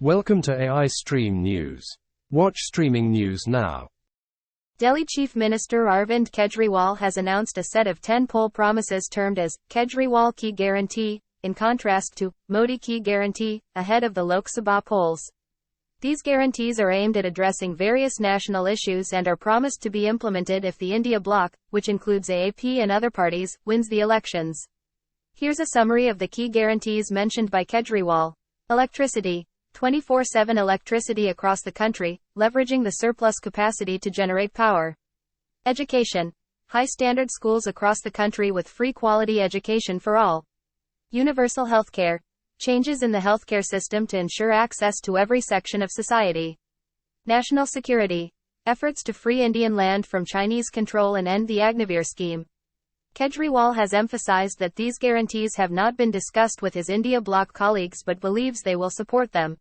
Welcome to AI Stream News. Watch streaming news now. Delhi Chief Minister Arvind Kejriwal has announced a set of 10 poll promises termed as Kejriwal Ki Guarantee, in contrast to Modi Ki Guarantee, ahead of the Lok Sabha polls. These guarantees are aimed at addressing various national issues and are promised to be implemented if the India bloc, which includes AAP and other parties, wins the elections. Here's a summary of the key guarantees mentioned by Kejriwal. Electricity. 24/7 electricity across the country, leveraging the surplus capacity to generate power. Education. High-standard schools across the country with free quality education for all. Universal healthcare. Changes in the healthcare system to ensure access to every section of society. National security. Efforts to free Indian land from Chinese control and end the Agniveer scheme. Kejriwal has emphasized that these guarantees have not been discussed with his India bloc colleagues but believes they will support them.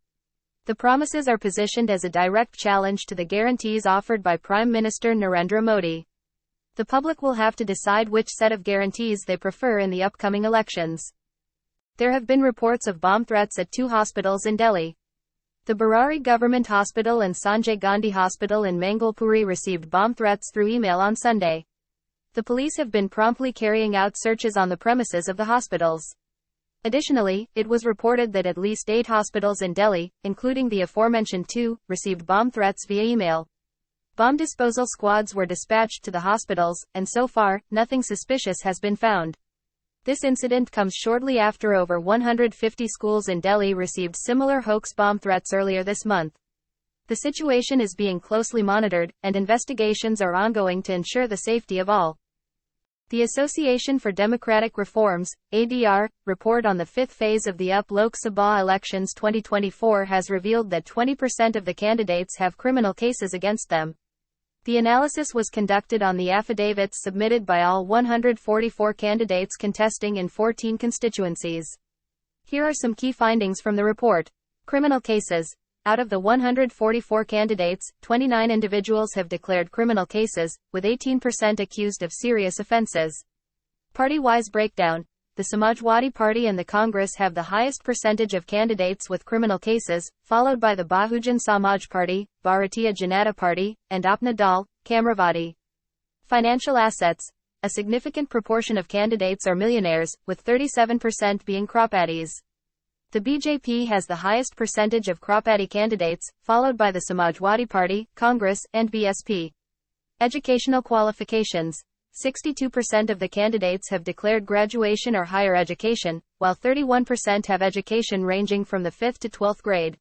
The promises are positioned as a direct challenge to the guarantees offered by Prime Minister Narendra Modi. The public will have to decide which set of guarantees they prefer in the upcoming elections. There have been reports of bomb threats at 2 hospitals in Delhi. The Barari Government Hospital and Sanjay Gandhi Hospital in Mangalpuri received bomb threats through email on Sunday. The police have been promptly carrying out searches on the premises of the hospitals. Additionally, it was reported that at least 8 hospitals in Delhi, including the aforementioned 2, received bomb threats via email. Bomb disposal squads were dispatched to the hospitals, and so far, nothing suspicious has been found. This incident comes shortly after over 150 schools in Delhi received similar hoax bomb threats earlier this month. The situation is being closely monitored, and investigations are ongoing to ensure the safety of all. The Association for Democratic Reforms, ADR, report on the 5th phase of the UP Lok Sabha elections 2024 has revealed that 20% of the candidates have criminal cases against them. The analysis was conducted on the affidavits submitted by all 144 candidates contesting in 14 constituencies. Here are some key findings from the report. Criminal cases. Out of the 144 candidates, 29 individuals have declared criminal cases, with 18% accused of serious offenses. Party-wise breakdown. The Samajwadi Party and the Congress have the highest percentage of candidates with criminal cases, followed by the Bahujan Samaj Party, Bharatiya Janata Party, and Apna Dal, Kamravati. Financial assets. A significant proportion of candidates are millionaires, with 37% being cropadis. The BJP has the highest percentage of cropati candidates, followed by the Samajwadi Party, Congress, and BSP. Educational qualifications. 62% of the candidates have declared graduation or higher education, while 31% have education ranging from the 5th to 12th grade.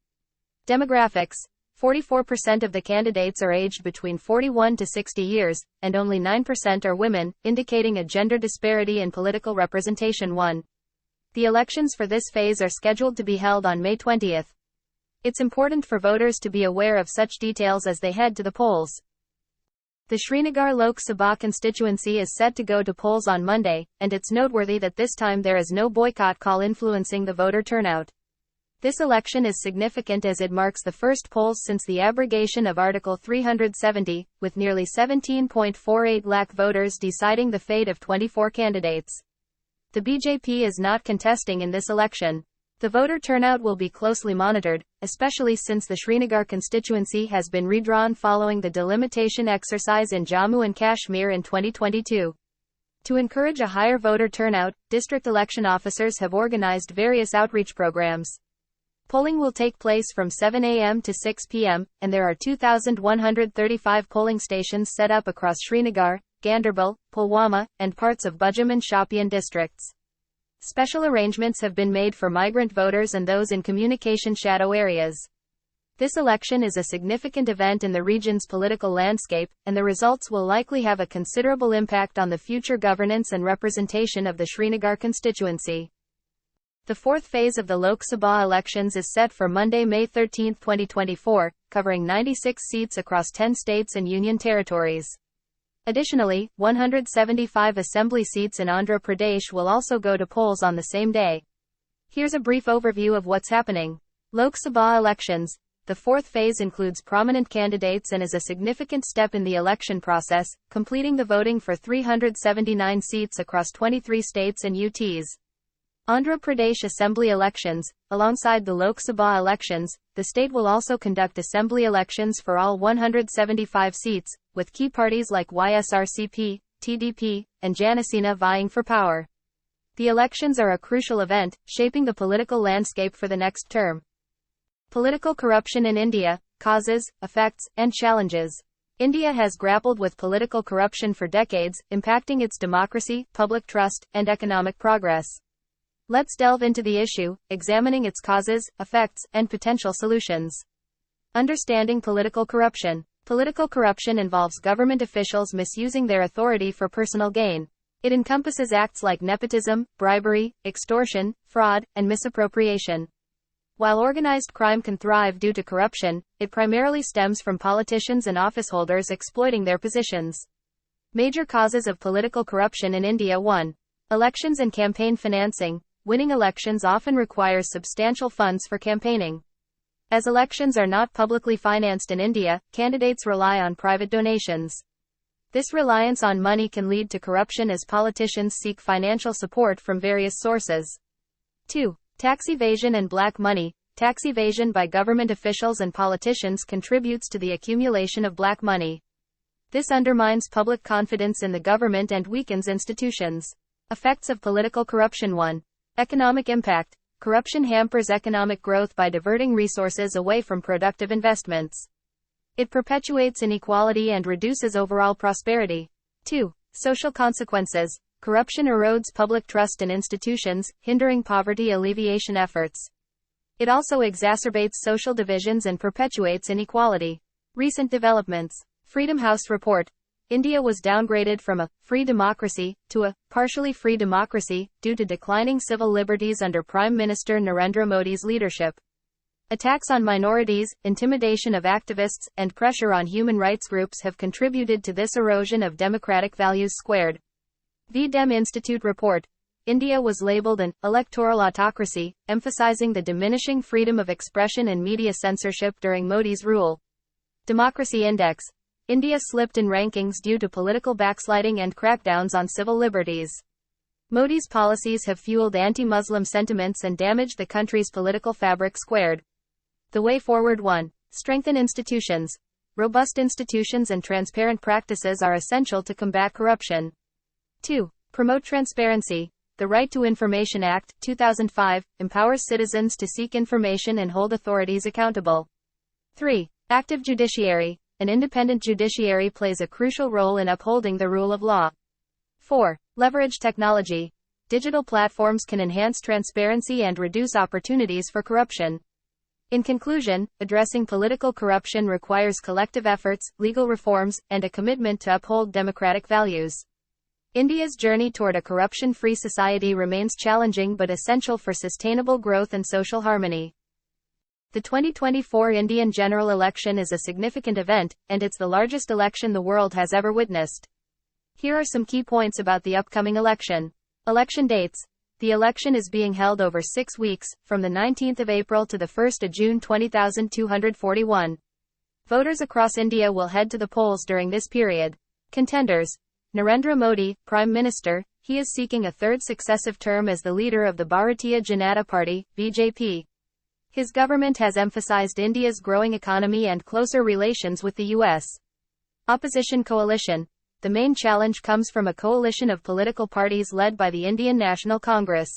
Demographics. 44% of the candidates are aged between 41 to 60 years, and only 9% are women, indicating a gender disparity in political representation. 1. The elections for this phase are scheduled to be held on May 20th. It's important for voters to be aware of such details as they head to the polls. The Srinagar Lok Sabha constituency is set to go to polls on Monday, and it's noteworthy that this time there is no boycott call influencing the voter turnout. This election is significant as it marks the first polls since the abrogation of Article 370, with nearly 17.48 lakh voters deciding the fate of 24 candidates. The BJP is not contesting in this election. The voter turnout will be closely monitored, especially since the Srinagar constituency has been redrawn following the delimitation exercise in Jammu and Kashmir in 2022. To encourage a higher voter turnout, district election officers have organized various outreach programs. Polling will take place from 7 a.m. to 6 p.m., and there are 2,135 polling stations set up across Srinagar, Ganderbal, Pulwama, and parts of Bujam and Shopian districts. Special arrangements have been made for migrant voters and those in communication shadow areas. This election is a significant event in the region's political landscape, and the results will likely have a considerable impact on the future governance and representation of the Srinagar constituency. The 4th phase of the Lok Sabha elections is set for Monday, May 13, 2024, covering 96 seats across 10 states and union territories. Additionally, 175 assembly seats in Andhra Pradesh will also go to polls on the same day. Here's a brief overview of what's happening. Lok Sabha elections. The 4th phase includes prominent candidates and is a significant step in the election process, completing the voting for 379 seats across 23 states and UTs. Andhra Pradesh Assembly elections. Alongside the Lok Sabha elections, the state will also conduct assembly elections for all 175 seats, with key parties like YSRCP, TDP, and Janasena vying for power. The elections are a crucial event, shaping the political landscape for the next term. Political corruption in India, causes, effects, and challenges. India has grappled with political corruption for decades, impacting its democracy, public trust, and economic progress. Let's delve into the issue, examining its causes, effects, and potential solutions. Understanding political corruption. Political corruption involves government officials misusing their authority for personal gain. It encompasses acts like nepotism, bribery, extortion, fraud, and misappropriation. While organized crime can thrive due to corruption, it primarily stems from politicians and officeholders exploiting their positions. Major causes of political corruption in India. 1. Elections and campaign financing. Winning elections often requires substantial funds for campaigning. As elections are not publicly financed in India, candidates rely on private donations. This reliance on money can lead to corruption as politicians seek financial support from various sources. 2. Tax evasion and black money. Tax evasion by government officials and politicians contributes to the accumulation of black money. This undermines public confidence in the government and weakens institutions. Effects of political corruption. 1. Economic impact. Corruption hampers economic growth by diverting resources away from productive investments. It perpetuates inequality and reduces overall prosperity. 2. Social consequences. Corruption erodes public trust in institutions, hindering poverty alleviation efforts. It also exacerbates social divisions and perpetuates inequality. Recent developments. Freedom House report. India was downgraded from a free democracy to a partially free democracy due to declining civil liberties under Prime Minister Narendra Modi's leadership. Attacks on minorities, intimidation of activists, and pressure on human rights groups have contributed to this erosion of democratic values. Squared. The Dem Institute report. India was labeled an electoral autocracy, emphasizing the diminishing freedom of expression and media censorship during Modi's rule. Democracy Index. India slipped in rankings due to political backsliding and crackdowns on civil liberties. Modi's policies have fueled anti-Muslim sentiments and damaged the country's political fabric. Squared. The way forward. 1. Strengthen institutions. Robust institutions and transparent practices are essential to combat corruption. 2. Promote transparency. The Right to Information Act, 2005, empowers citizens to seek information and hold authorities accountable. 3. Active judiciary. An independent judiciary plays a crucial role in upholding the rule of law. 4. Leverage technology. Digital platforms can enhance transparency and reduce opportunities for corruption. In conclusion, addressing political corruption requires collective efforts, legal reforms, and a commitment to uphold democratic values. India's journey toward a corruption-free society remains challenging but essential for sustainable growth and social harmony. The 2024 Indian general election is a significant event, and it's the largest election the world has ever witnessed. Here are some key points about the upcoming election. Election dates. The election is being held over 6 weeks, from the 19th of April to the 1st of June 2041. Voters across India will head to the polls during this period. Contenders. Narendra Modi, Prime Minister. He is seeking a third successive term as the leader of the Bharatiya Janata Party, BJP. His government has emphasized India's growing economy and closer relations with the U.S. Opposition coalition. The main challenge comes from a coalition of political parties led by the Indian National Congress.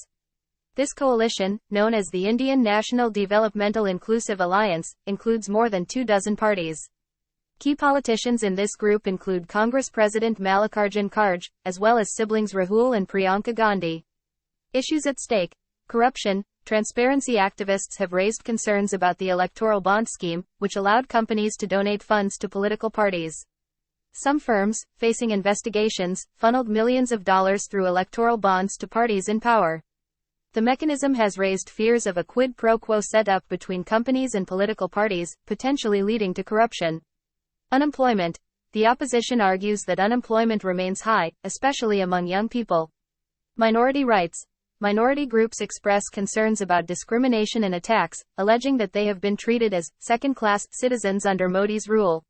This coalition, known as the Indian National Developmental Inclusive Alliance, includes more than 24 parties. Key politicians in this group include Congress President Mallikarjun Kharge, as well as siblings Rahul and Priyanka Gandhi. Issues at stake. Corruption. Transparency activists have raised concerns about the electoral bond scheme, which allowed companies to donate funds to political parties. Some firms, facing investigations, funneled millions of dollars through electoral bonds to parties in power. The mechanism has raised fears of a quid pro quo setup between companies and political parties, potentially leading to corruption. Unemployment. The opposition argues that unemployment remains high, especially among young people. Minority rights. Minority groups express concerns about discrimination and attacks, alleging that they have been treated as second-class citizens under Modi's rule.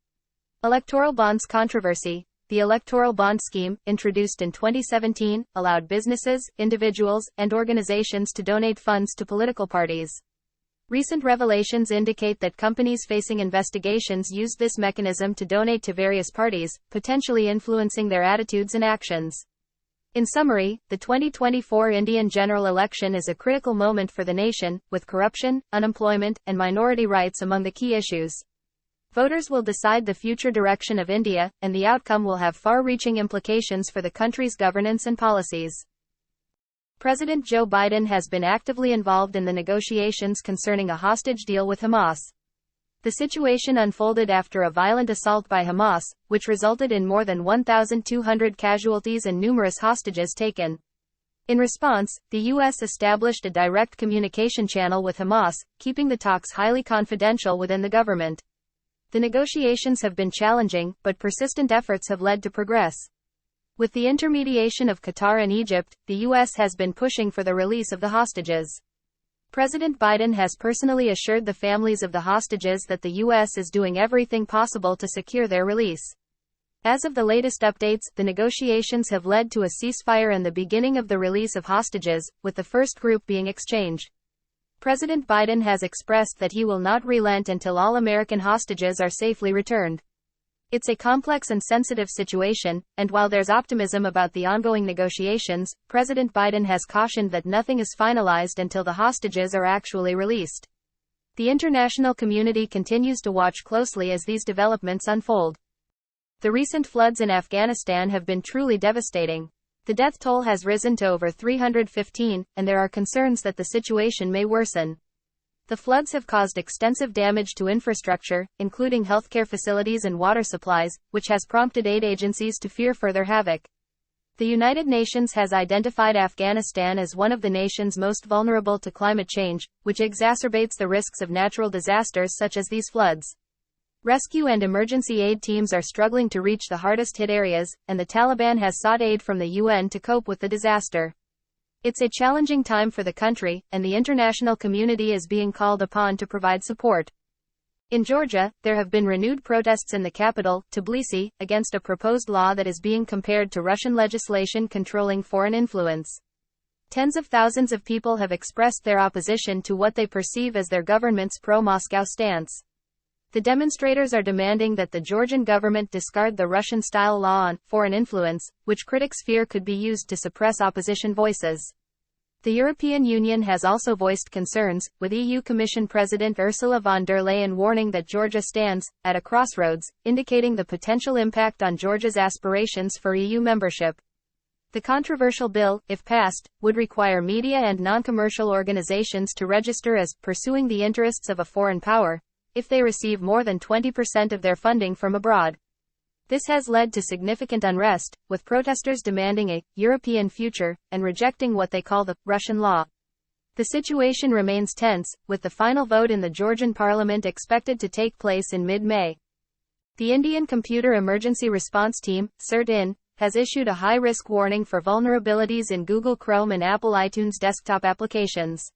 Electoral bonds controversy. the electoral bond scheme, introduced in 2017, allowed businesses, individuals, and organizations to donate funds to political parties. Recent revelations indicate that companies facing investigations used this mechanism to donate to various parties, potentially influencing their attitudes and actions. In summary, the 2024 Indian general election is a critical moment for the nation, with corruption, unemployment, and minority rights among the key issues. Voters will decide the future direction of India, and the outcome will have far-reaching implications for the country's governance and policies. President Joe Biden has been actively involved in the negotiations concerning a hostage deal with Hamas. The situation unfolded after a violent assault by Hamas, which resulted in more than 1,200 casualties and numerous hostages taken. In response, the U.S. established a direct communication channel with Hamas, keeping the talks highly confidential within the government. The negotiations have been challenging, but persistent efforts have led to progress. With the intermediation of Qatar and Egypt, the U.S. has been pushing for the release of the hostages. President Biden has personally assured the families of the hostages that the U.S. is doing everything possible to secure their release. As of the latest updates, the negotiations have led to a ceasefire and the beginning of the release of hostages, with the first group being exchanged. President Biden has expressed that he will not relent until all American hostages are safely returned. It's a complex and sensitive situation, and while there's optimism about the ongoing negotiations, President Biden has cautioned that nothing is finalized until the hostages are actually released. The international community continues to watch closely as these developments unfold. The recent floods in Afghanistan have been truly devastating. The death toll has risen to over 315, and there are concerns that the situation may worsen. The floods have caused extensive damage to infrastructure, including healthcare facilities and water supplies, which has prompted aid agencies to fear further havoc. The United Nations has identified Afghanistan as one of the nations most vulnerable to climate change, which exacerbates the risks of natural disasters such as these floods. Rescue and emergency aid teams are struggling to reach the hardest-hit areas, and the Taliban has sought aid from the UN to cope with the disaster. It's a challenging time for the country, and the international community is being called upon to provide support. In Georgia, there have been renewed protests in the capital, Tbilisi, against a proposed law that is being compared to Russian legislation controlling foreign influence. Tens of thousands of people have expressed their opposition to what they perceive as their government's pro-Moscow stance. The demonstrators are demanding that the Georgian government discard the Russian-style law on foreign influence, which critics fear could be used to suppress opposition voices. The European Union has also voiced concerns, with EU Commission President Ursula von der Leyen warning that Georgia stands at a crossroads, indicating the potential impact on Georgia's aspirations for EU membership. The controversial bill, if passed, would require media and non-commercial organizations to register as pursuing the interests of a foreign power if they receive more than 20% of their funding from abroad. This has led to significant unrest, with protesters demanding a European future and rejecting what they call the Russian law. The situation remains tense, with the final vote in the Georgian parliament expected to take place in mid-May. The Indian Computer Emergency Response Team, CERT-IN, has issued a high-risk warning for vulnerabilities in Google Chrome and Apple iTunes desktop applications.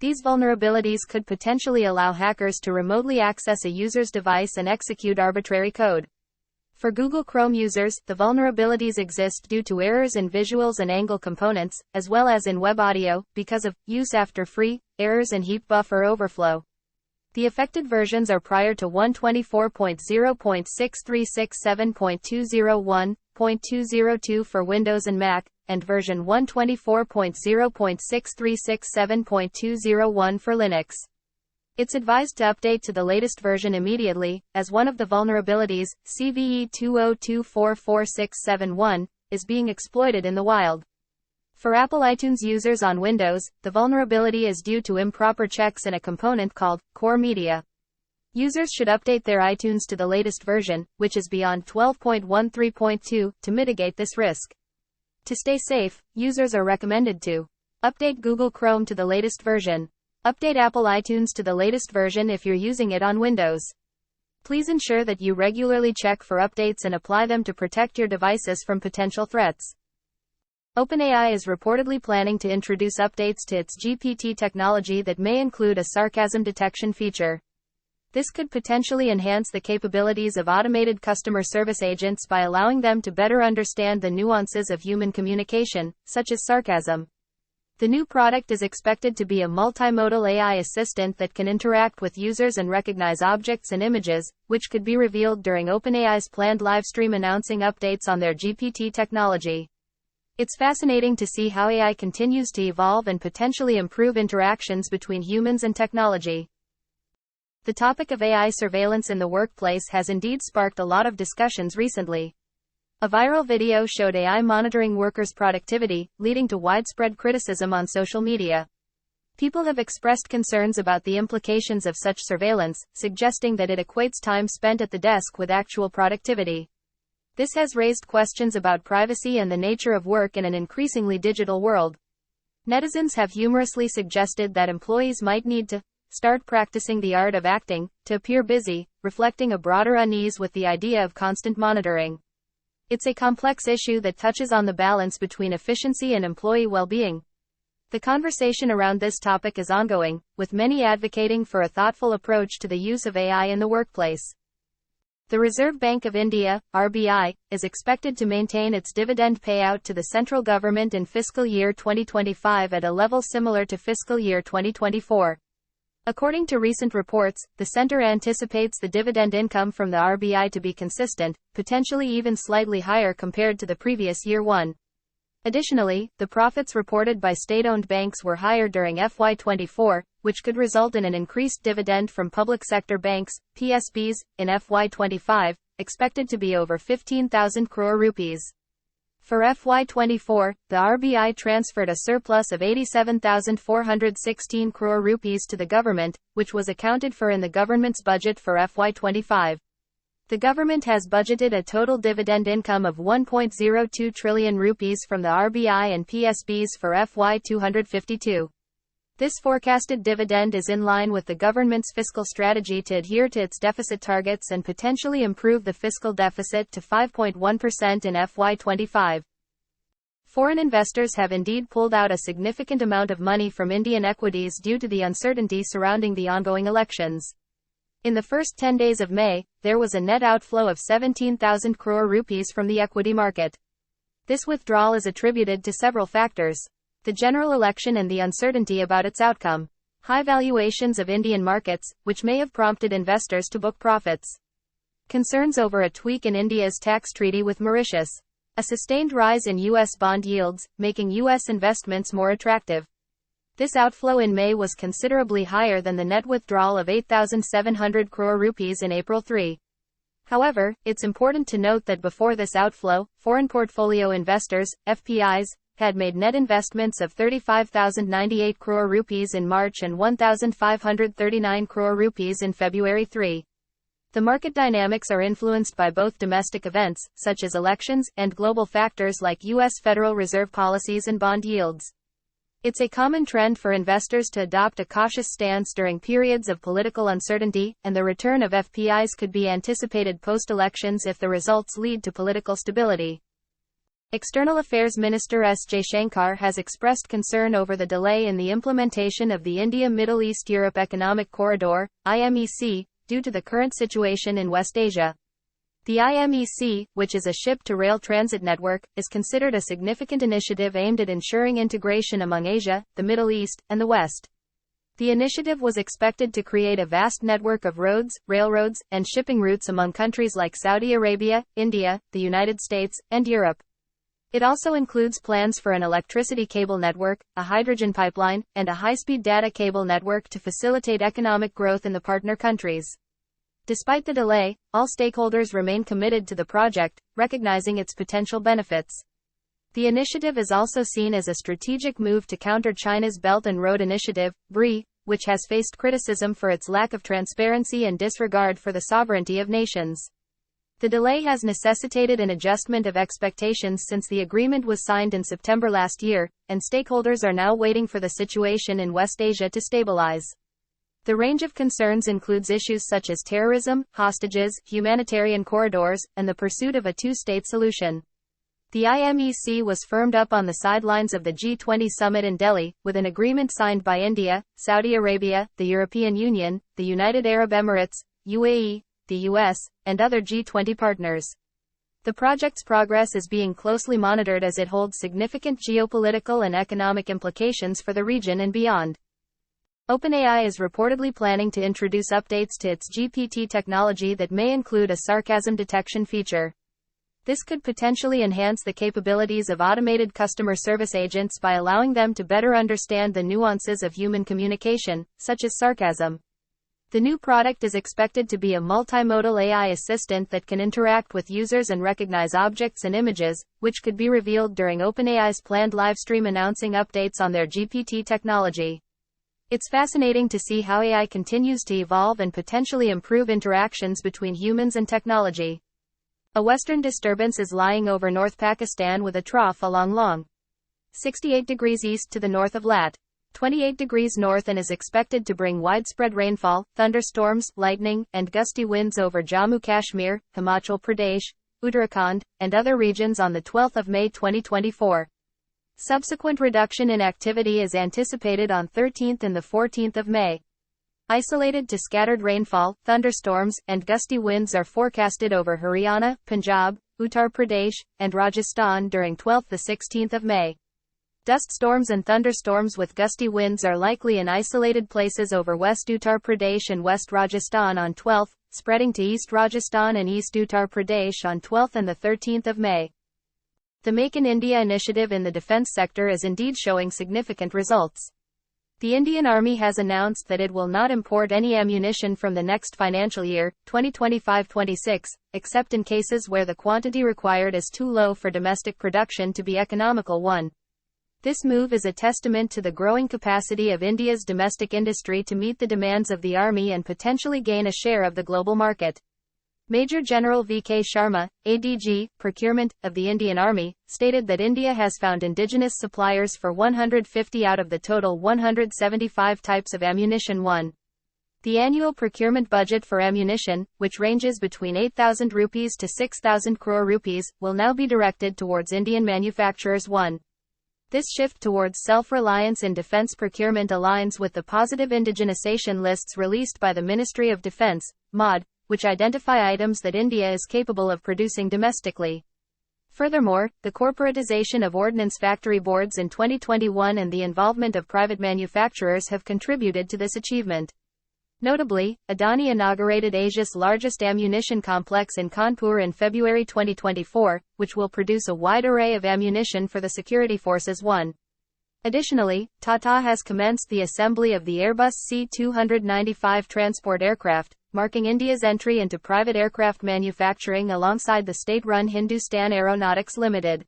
These vulnerabilities could potentially allow hackers to remotely access a user's device and execute arbitrary code. For Google Chrome users, the vulnerabilities exist due to errors in visuals and angle components, as well as in web audio, because of use after free, errors and heap buffer overflow. The affected versions are prior to 124.0.6367.201.202 for Windows and Mac, and version 124.0.6367.201 for Linux. It's advised to update to the latest version immediately, as one of the vulnerabilities, CVE 202444671, is being exploited in the wild. For Apple iTunes users on Windows, the vulnerability is due to improper checks in a component called Core Media. Users should update their iTunes to the latest version, which is beyond 12.13.2, to mitigate this risk. To stay safe, users are recommended to update Google Chrome to the latest version. Update Apple iTunes to the latest version if you're using it on Windows. Please ensure that you regularly check for updates and apply them to protect your devices from potential threats. OpenAI is reportedly planning to introduce updates to its GPT technology that may include a sarcasm detection feature. This could potentially enhance the capabilities of automated customer service agents by allowing them to better understand the nuances of human communication, such as sarcasm. The new product is expected to be a multimodal AI assistant that can interact with users and recognize objects and images, which could be revealed during OpenAI's planned livestream announcing updates on their GPT technology. It's fascinating to see how AI continues to evolve and potentially improve interactions between humans and technology. The topic of AI surveillance in the workplace has indeed sparked a lot of discussions recently. A viral video showed AI monitoring workers' productivity, leading to widespread criticism on social media. People have expressed concerns about the implications of such surveillance, suggesting that it equates time spent at the desk with actual productivity. This has raised questions about privacy and the nature of work in an increasingly digital world. Netizens have humorously suggested that employees might need to start practicing the art of acting to appear busy, reflecting a broader unease with the idea of constant monitoring. It's a complex issue that touches on the balance between efficiency and employee well-being. The conversation around this topic is ongoing, with many advocating for a thoughtful approach to the use of AI in the workplace. The Reserve Bank of India, RBI, is expected to maintain its dividend payout to the central government in fiscal year 2025 at a level similar to fiscal year 2024. According to recent reports, the center anticipates the dividend income from the RBI to be consistent, potentially even slightly higher compared to the previous year one. Additionally, the profits reported by state-owned banks were higher during FY24, which could result in an increased dividend from public sector banks, PSBs, in FY25, expected to be over 15,000 crore rupees. For FY24, the RBI transferred a surplus of 87,416 crore rupees to the government, which was accounted for in the government's budget for FY25. The government has budgeted a total dividend income of 1.02 trillion rupees from the RBI and PSBs for FY252. This forecasted dividend is in line with the government's fiscal strategy to adhere to its deficit targets and potentially improve the fiscal deficit to 5.1% in FY25. Foreign investors have indeed pulled out a significant amount of money from Indian equities due to the uncertainty surrounding the ongoing elections. In the first 10 days of May, there was a net outflow of 17,000 crore rupees from the equity market. This withdrawal is attributed to several factors: the general election and the uncertainty about its outcome, high valuations of Indian markets, which may have prompted investors to book profits, concerns over a tweak in India's tax treaty with Mauritius, a sustained rise in U.S. bond yields, making U.S. investments more attractive. This outflow in May was considerably higher than the net withdrawal of 8,700 crore rupees in April 3. However, it's important to note that before this outflow, foreign portfolio investors, FPIs, had made net investments of 35,098 crore rupees in March and 1,539 crore rupees in February 3. The market dynamics are influenced by both domestic events, such as elections, and global factors like U.S. Federal Reserve policies and bond yields. It's a common trend for investors to adopt a cautious stance during periods of political uncertainty, and the return of FPIs could be anticipated post-elections if the results lead to political stability. External Affairs Minister S. Jaishankar has expressed concern over the delay in the implementation of the India-Middle East-Europe Economic Corridor, IMEC, due to the current situation in West Asia. The IMEC, which is a ship-to-rail transit network, is considered a significant initiative aimed at ensuring integration among Asia, the Middle East, and the West. The initiative was expected to create a vast network of roads, railroads, and shipping routes among countries like Saudi Arabia, India, the United States, and Europe. It also includes plans for an electricity cable network, a hydrogen pipeline, and a high-speed data cable network to facilitate economic growth in the partner countries. Despite the delay, all stakeholders remain committed to the project, recognizing its potential benefits. The initiative is also seen as a strategic move to counter China's Belt and Road Initiative, BRI, which has faced criticism for its lack of transparency and disregard for the sovereignty of nations. The delay has necessitated an adjustment of expectations since the agreement was signed in September last year, and stakeholders are now waiting for the situation in West Asia to stabilize. The range of concerns includes issues such as terrorism, hostages, humanitarian corridors, and the pursuit of a two-state solution. The IMEC was firmed up on the sidelines of the G20 summit in Delhi, with an agreement signed by India, Saudi Arabia, the European Union, the United Arab Emirates, UAE, the US, and other G20 partners. The project's progress is being closely monitored as it holds significant geopolitical and economic implications for the region and beyond. OpenAI is reportedly planning to introduce updates to its GPT technology that may include a sarcasm detection feature. This could potentially enhance the capabilities of automated customer service agents by allowing them to better understand the nuances of human communication, such as sarcasm. The new product is expected to be a multimodal AI assistant that can interact with users and recognize objects and images, which could be revealed during OpenAI's planned livestream announcing updates on their GPT technology. It's fascinating to see how AI continues to evolve and potentially improve interactions between humans and technology. A western disturbance is lying over North Pakistan with a trough along long 68 degrees east to the north of lat. 28 degrees north and is expected to bring widespread rainfall, thunderstorms, lightning, and gusty winds over Jammu Kashmir, Himachal Pradesh, Uttarakhand, and other regions on the 12th of May 2024. Subsequent reduction in activity is anticipated on 13th and the 14th of May. Isolated to scattered rainfall, thunderstorms, and gusty winds are forecasted over Haryana, Punjab, Uttar Pradesh, and Rajasthan during 12th–16th of May. Dust storms and thunderstorms with gusty winds are likely in isolated places over West Uttar Pradesh and West Rajasthan on 12th, spreading to East Rajasthan and East Uttar Pradesh on 12th and the 13th of May. The Make in India initiative in the defense sector is indeed showing significant results. The Indian Army has announced that it will not import any ammunition from the next financial year, 2025-26, except in cases where the quantity required is too low for domestic production to be economical. This move is a testament to the growing capacity of India's domestic industry to meet the demands of the Army and potentially gain a share of the global market. Major General V.K. Sharma, ADG, Procurement, of the Indian Army, stated that India has found indigenous suppliers for 150 out of the total 175 types of ammunition. The annual procurement budget for ammunition, which ranges between 8,000 rupees to 6,000 crore rupees, will now be directed towards Indian manufacturers. This shift towards self-reliance in defense procurement aligns with the positive indigenization lists released by the Ministry of Defense, MOD, which identify items that India is capable of producing domestically. Furthermore, the corporatization of ordnance factory boards in 2021 and the involvement of private manufacturers have contributed to this achievement. Notably, Adani inaugurated Asia's largest ammunition complex in Kanpur in February 2024, which will produce a wide array of ammunition for the security forces. Additionally, Tata has commenced the assembly of the Airbus C-295 transport aircraft, marking India's entry into private aircraft manufacturing alongside the state-run Hindustan Aeronautics Limited.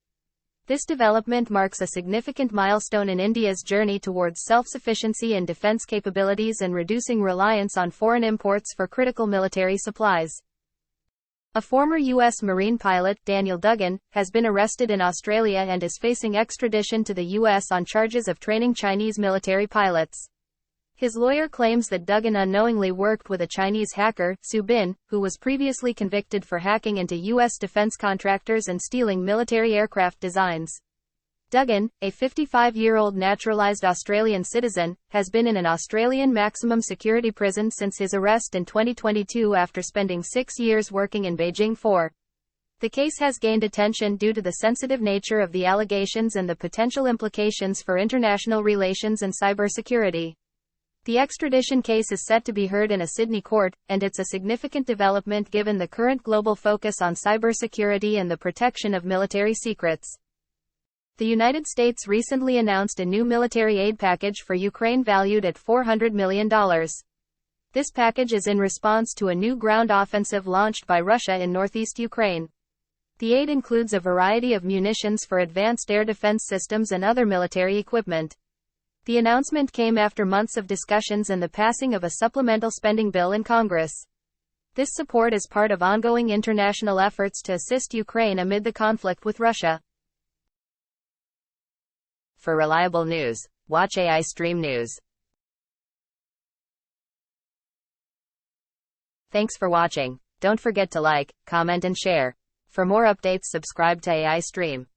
This development marks a significant milestone in India's journey towards self-sufficiency in defense capabilities and reducing reliance on foreign imports for critical military supplies. A former U.S. Marine pilot, Daniel Duggan, has been arrested in Australia and is facing extradition to the U.S. on charges of training Chinese military pilots. His lawyer claims that Duggan unknowingly worked with a Chinese hacker, Su Bin, who was previously convicted for hacking into U.S. defense contractors and stealing military aircraft designs. Duggan, a 55-year-old naturalized Australian citizen, has been in an Australian maximum security prison since his arrest in 2022 after spending 6 years working in Beijing. The case has gained attention due to the sensitive nature of the allegations and the potential implications for international relations and cybersecurity. The extradition case is set to be heard in a Sydney court, and it's a significant development given the current global focus on cybersecurity and the protection of military secrets. The United States recently announced a new military aid package for Ukraine valued at $400 million. This package is in response to a new ground offensive launched by Russia in northeast Ukraine. The aid includes a variety of munitions for advanced air defense systems and other military equipment. The announcement came after months of discussions and the passing of a supplemental spending bill in Congress. This support is part of ongoing international efforts to assist Ukraine amid the conflict with Russia. For reliable news, watch AI Stream News. Thanks for watching. Don't forget to like, comment and share. For more updates, subscribe to AI Stream.